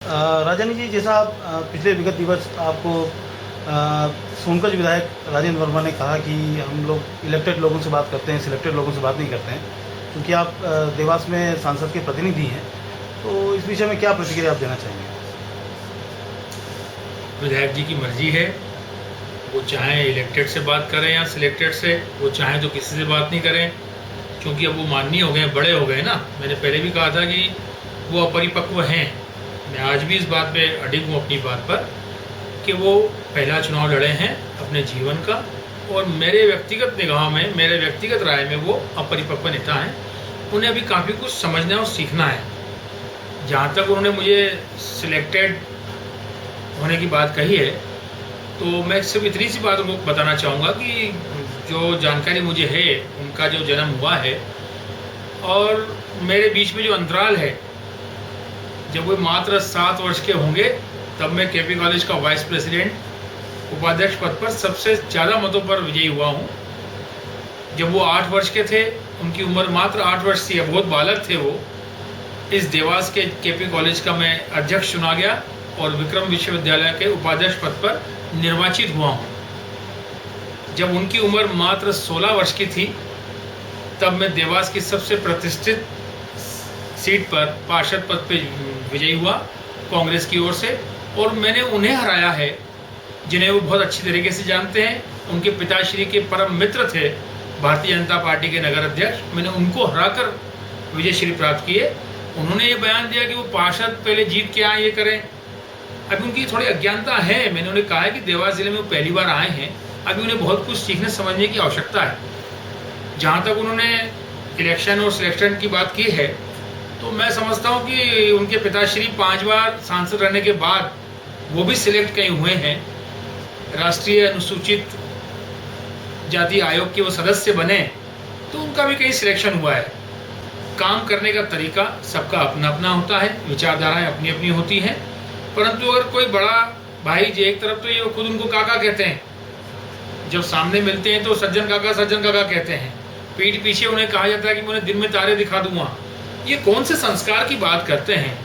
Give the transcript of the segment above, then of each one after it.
राजानी जी, जैसा आप पिछले विगत दिवस आपको सोनकच विधायक राजेंद्र वर्मा ने कहा कि हम लोग इलेक्टेड लोगों से बात करते हैं, सिलेक्टेड लोगों से बात नहीं करते हैं, क्योंकि आप देवास में सांसद के प्रतिनिधि हैं। तो इस विषय में क्या प्रतिक्रिया आप देना चाहेंगे? विधायक जी की मर्जी है, वो चाहे इलेक्टेड से बात करें या सिलेक्टेड से, वो चाहे तो किसी से बात नहीं करें, क्योंकि अब वो माननीय हो गए, बड़े हो गए ना। मैंने पहले भी कहा था कि वो अपरिपक्व हैं। मैं आज भी इस बात पे अडिग हूँ अपनी बात पर कि वो पहला चुनाव लड़े हैं अपने जीवन का, और मेरे व्यक्तिगत निगाह में, मेरे व्यक्तिगत राय में वो अपरिपक्व नेता हैं। उन्हें अभी काफ़ी कुछ समझना और सीखना है। जहाँ तक उन्होंने मुझे सिलेक्टेड होने की बात कही है, तो मैं सिर्फ इतनी सी बात उनको बताना चाहूँगा कि जो जानकारी मुझे है, उनका जो जन्म हुआ है और मेरे बीच में जो अंतराल है, जब वो मात्र 7 वर्ष के होंगे तब मैं केपी कॉलेज का वाइस प्रेसिडेंट उपाध्यक्ष पद पर सबसे ज़्यादा मतों पर विजयी हुआ हूँ। जब वो 8 वर्ष के थे, उनकी उम्र मात्र 8 वर्ष थी, बहुत बालक थे वो, इस देवास के केपी कॉलेज का मैं अध्यक्ष चुना गया और विक्रम विश्वविद्यालय के उपाध्यक्ष पद पर निर्वाचित हुआ हूँ। जब उनकी उम्र मात्र 16 वर्ष की थी, तब मैं देवास की सबसे प्रतिष्ठित सीट पर पार्षद पद पे विजयी हुआ कांग्रेस की ओर से, और मैंने उन्हें हराया है जिन्हें वो बहुत अच्छी तरीके से जानते हैं। उनके पिताश्री के परम मित्र थे भारतीय जनता पार्टी के नगर अध्यक्ष। मैंने उनको हराकर विजय श्री प्राप्त किए। उन्होंने ये बयान दिया कि वो पार्षद पहले जीत के आए, ये करें। अभी उनकी थोड़ी अज्ञानता है। मैंने उन्हें कहा है कि देवास जिले में वो पहली बार आए हैं, अभी उन्हें बहुत कुछ सीखने समझने की आवश्यकता है। जहाँ तक उन्होंने इलेक्शन और सिलेक्शन की बात की है, तो मैं समझता हूँ कि उनके पिताश्री 5 बार सांसद रहने के बाद वो भी सिलेक्ट कहीं हुए हैं। राष्ट्रीय अनुसूचित जाति आयोग के वो सदस्य बने, तो उनका भी कहीं सिलेक्शन हुआ है। काम करने का तरीका सबका अपना अपना होता है, विचारधाराएं अपनी अपनी होती हैं। परंतु अगर कोई बड़ा भाई जी, एक तरफ तो ये खुद उनको काका कहते हैं, जब सामने मिलते हैं तो सज्जन काका कहते हैं, पीठ पीछे उन्हें कहा जाता है कि मैं उन्हें दिन में तारे दिखा दूंगा। ये कौन से संस्कार की बात करते हैं?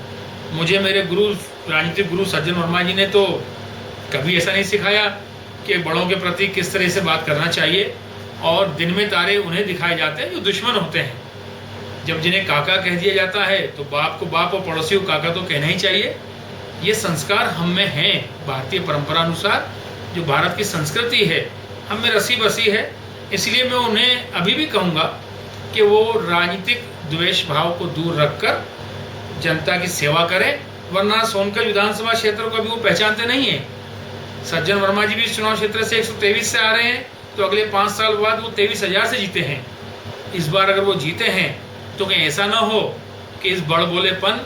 मुझे मेरे गुरु, राजनीतिक गुरु सज्जन वर्मा जी ने तो कभी ऐसा नहीं सिखाया कि बड़ों के प्रति किस तरह से बात करना चाहिए, और दिन में तारे उन्हें दिखाए जाते हैं जो दुश्मन होते हैं। जब जिन्हें काका कह दिया जाता है तो बाप को बाप और पड़ोसी को काका तो कहना ही चाहिए। ये संस्कार हम में हैं। भारतीय परंपरा अनुसार जो भारत की संस्कृति है, हम में रसी बसी है। इसलिए मैं उन्हें अभी भी कहूँगा कि वो राजनीतिक द्वेष भाव को दूर रखकर जनता की सेवा करें, वरना सोनकच विधानसभा क्षेत्र को अभी वो पहचानते नहीं हैं। सज्जन वर्मा जी भी इस चुनाव क्षेत्र से 123 से आ रहे हैं, तो अगले 5 साल बाद वो 23,000 से जीते हैं। इस बार अगर वो जीते हैं तो कहीं ऐसा ना हो कि इस बड़बोलेपन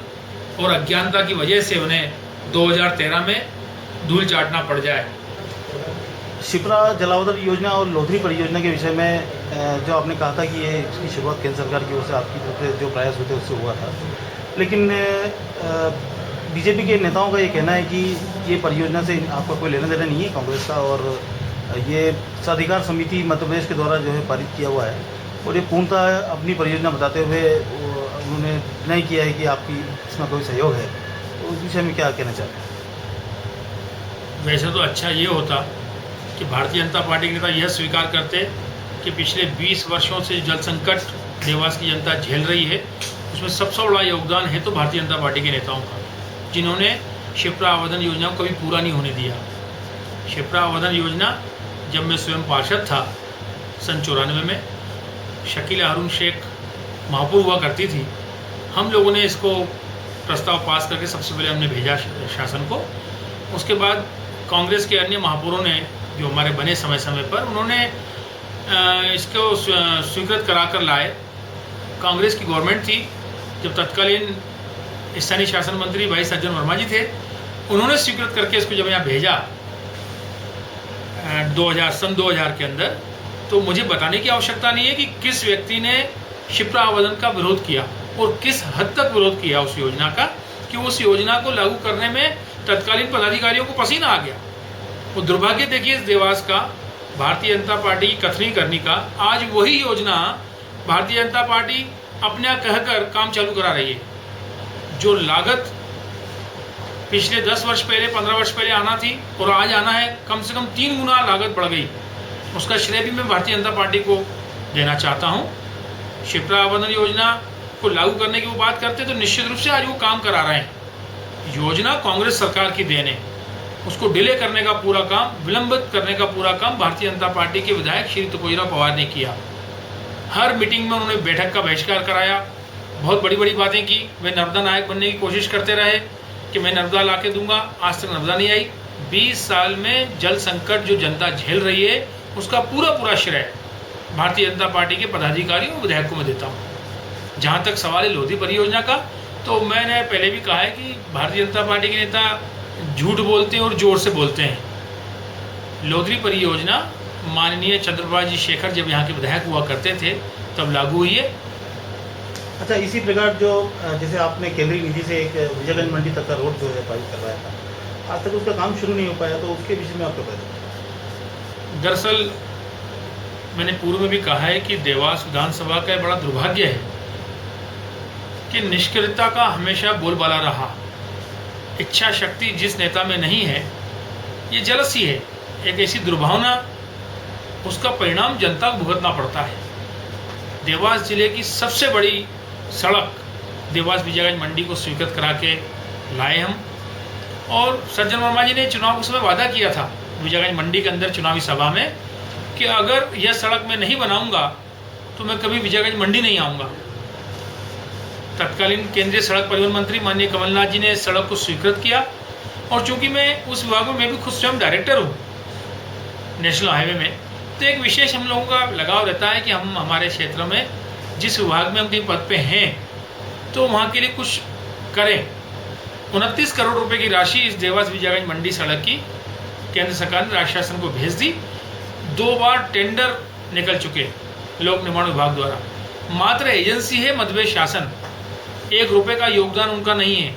और अज्ञानता की वजह से उन्हें 2013 में धूल चाटना पड़ जाए। शिप्रा जलावधर योजना और लोधरी परियोजना के विषय में जो आपने कहा था कि ये इसकी शुरुआत केंद्र सरकार की ओर से आपकी तरफ से जो प्रयास होते उससे हुआ था, लेकिन बीजेपी के नेताओं का ये कहना है कि ये परियोजना से आपका कोई लेना देना नहीं है कांग्रेस का, और ये साधिकार समिति मध्य प्रदेश के द्वारा जो है पारित किया हुआ है, और ये पूर्णतः अपनी परियोजना बताते हुए उन्होंने नहीं किया है कि आपकी इसमें कोई सहयोग है। तो उस विषय में क्या कहना चाहते हैं? वैसे तो अच्छा ये होता कि भारतीय जनता पार्टी के नेता यह स्वीकार करते कि पिछले 20 वर्षों से जल संकट देवास की जनता झेल रही है, उसमें सबसे बड़ा योगदान है तो भारतीय जनता पार्टी के नेताओं का, जिन्होंने शिप्रा आवेदन योजना को कभी पूरा नहीं होने दिया। शिप्रा आवेदन योजना जब मैं स्वयं पार्षद था सन 94 में, शकील हारून शेख महापौर हुआ करती थी। हम लोगों ने इसको प्रस्ताव पास करके सबसे पहले हमने भेजा शासन को। उसके बाद कांग्रेस के अन्य महापौरों ने, जो हमारे बने समय समय पर, उन्होंने इसको स्वीकृत करा कर लाए। कांग्रेस की गवर्नमेंट थी, जब तत्कालीन स्थानीय शासन मंत्री भाई सज्जन वर्मा जी थे, उन्होंने स्वीकृत करके इसको जब यहाँ भेजा 2000 के अंदर, तो मुझे बताने की आवश्यकता नहीं है कि किस व्यक्ति ने शिप्रा आवेदन का विरोध किया और किस हद तक विरोध किया उस योजना का, कि उस योजना को लागू करने में तत्कालीन पदाधिकारियों को पसीना आ गया। वो दुर्भाग्य देखिए इस देवास का, भारतीय जनता पार्टी की कथनी करनी का। आज वही योजना भारतीय जनता पार्टी अपने कहकर काम चालू करा रही है। जो लागत पिछले 10 वर्ष पहले 15 वर्ष पहले आना थी और आज आना है, कम से कम 3 गुना लागत बढ़ गई। उसका श्रेय भी मैं भारतीय जनता पार्टी को देना चाहता हूँ। शिप्रा अवधान योजना को लागू करने की वो बात करते तो निश्चित रूप से आज वो काम करा रहे हैं। योजना कांग्रेस सरकार की देन है, उसको डिले करने का पूरा काम, विलंबित करने का पूरा काम भारतीय जनता पार्टी के विधायक श्री तुकोजीराव पवार ने किया। हर मीटिंग में उन्होंने बैठक का बहिष्कार कराया, बहुत बड़ी बड़ी बातें की। वे नर्मदा नायक बनने की कोशिश करते रहे कि मैं नर्मदा ला के दूंगा, आज तक नर्मदा नहीं आई। 20 साल में जल संकट जो जनता झेल रही है उसका पूरा श्रेय भारतीय जनता पार्टी के पदाधिकारियों और विधायकों में देता हूँ। जहाँ तक सवाल है लोधी परियोजना का, तो मैंने पहले भी कहा है कि भारतीय जनता पार्टी के नेता झूठ बोलते हैं और जोर से बोलते हैं। लोधी परियोजना माननीय चंद्रप्रभा जी शेखर जब यहाँ के विधायक हुआ करते थे तब लागू हुई है। अच्छा, इसी प्रकार जो जैसे आपने केंद्रीय निधि से एक विजयगंज मंडी तक का रोड जो है पारित करवाया था, आज तक उसका काम शुरू नहीं हो पाया, तो उसके विषय में आपका बताइए। दरअसल मैंने पूर्व में भी कहा है कि देवास विधानसभा का बड़ा दुर्भाग्य है कि निष्क्रियता का हमेशा बोलबाला रहा। इच्छा शक्ति जिस नेता में नहीं है, ये जलसी है, एक ऐसी दुर्भावना, उसका परिणाम जनता को भुगतना पड़ता है। देवास जिले की सबसे बड़ी सड़क देवास विजयगंज मंडी को स्वीकृत करा के लाए हम, और सज्जन वर्मा जी ने चुनाव के समय वादा किया था विजयगंज मंडी के अंदर चुनावी सभा में कि अगर यह सड़क मैं नहीं बनाऊंगा तो मैं कभी विजयगंज मंडी नहीं आऊंगा। तत्कालीन केंद्रीय सड़क परिवहन मंत्री माननीय कमलनाथ जी ने सड़क को स्वीकृत किया, और चूंकि मैं उस विभाग में मैं भी खुद स्वयं डायरेक्टर हूँ नेशनल हाईवे में, तो एक विशेष हम लोगों का लगाव रहता है कि हम हमारे क्षेत्र में जिस विभाग में हम कहीं पद पे हैं तो वहाँ के लिए कुछ करें। 29 करोड़ रुपए की राशि इस देवास विजयगंज मंडी सड़क की केंद्र सरकार ने राज्य शासन को भेज दी। 2 बार टेंडर निकल चुके लोक निर्माण विभाग द्वारा, मात्र एजेंसी है मध्य शासन, 1 रुपये का योगदान उनका नहीं है।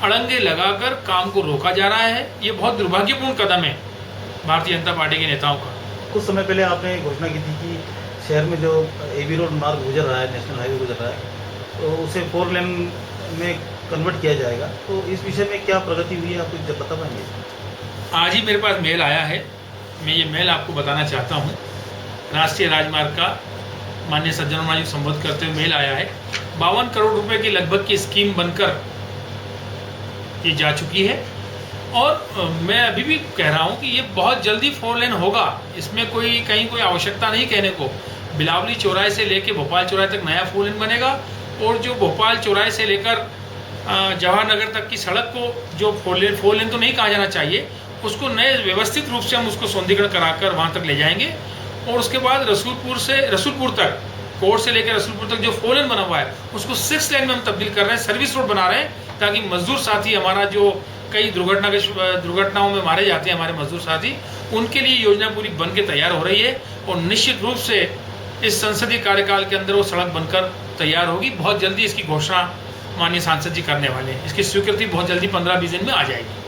अड़ंगे लगाकर काम को रोका जा रहा है। ये बहुत दुर्भाग्यपूर्ण कदम है भारतीय जनता पार्टी के नेताओं का। कुछ समय पहले आपने घोषणा की थी कि शहर में जो एबी रोड मार्ग गुजर रहा है, नेशनल हाईवे गुजर रहा है, तो उसे 4 लेन में कन्वर्ट किया जाएगा, तो इस विषय में क्या प्रगति हुई है, आप कुछ बता पाएंगे? आज ही मेरे पास मेल आया है, मैं ये मेल आपको बताना चाहता हूँ। राष्ट्रीय राजमार्ग का माननीय सज्जन वर्मा जी संबोधित करते हुए मेल आया है। 52 करोड़ रुपए की लगभग की स्कीम बनकर ये जा चुकी है, और मैं अभी भी कह रहा हूँ कि ये बहुत जल्दी 4 लेन होगा। इसमें कहीं कोई आवश्यकता नहीं कहने को। बिलावली चौराहे से लेकर भोपाल चौराहे तक नया 4 लेन बनेगा, और जो भोपाल चौराहे से लेकर जवाहरनगर तक की सड़क को जो 4 लेन तो नहीं कहा जाना चाहिए, उसको नए व्यवस्थित रूप से हम उसको सौंदर्यीकरण कराकर वहाँ तक ले जाएंगे। और उसके बाद रसूलपुर तक, कोर्ट से लेकर रसूलपुर तक जो 4 लेन बना हुआ है उसको 6 लेन में हम तब्दील कर रहे हैं, सर्विस रोड बना रहे हैं, ताकि मजदूर साथी हमारा जो कई दुर्घटनाओं में मारे जाते हैं हमारे मजदूर साथी, उनके लिए योजना पूरी बन के तैयार हो रही है। और निश्चित रूप से इस संसदीय कार्यकाल के अंदर वो सड़क बनकर तैयार होगी। बहुत जल्दी इसकी घोषणा माननीय सांसद जी करने वाले हैं। इसकी स्वीकृति बहुत जल्दी 15-20 दिन में आ जाएगी।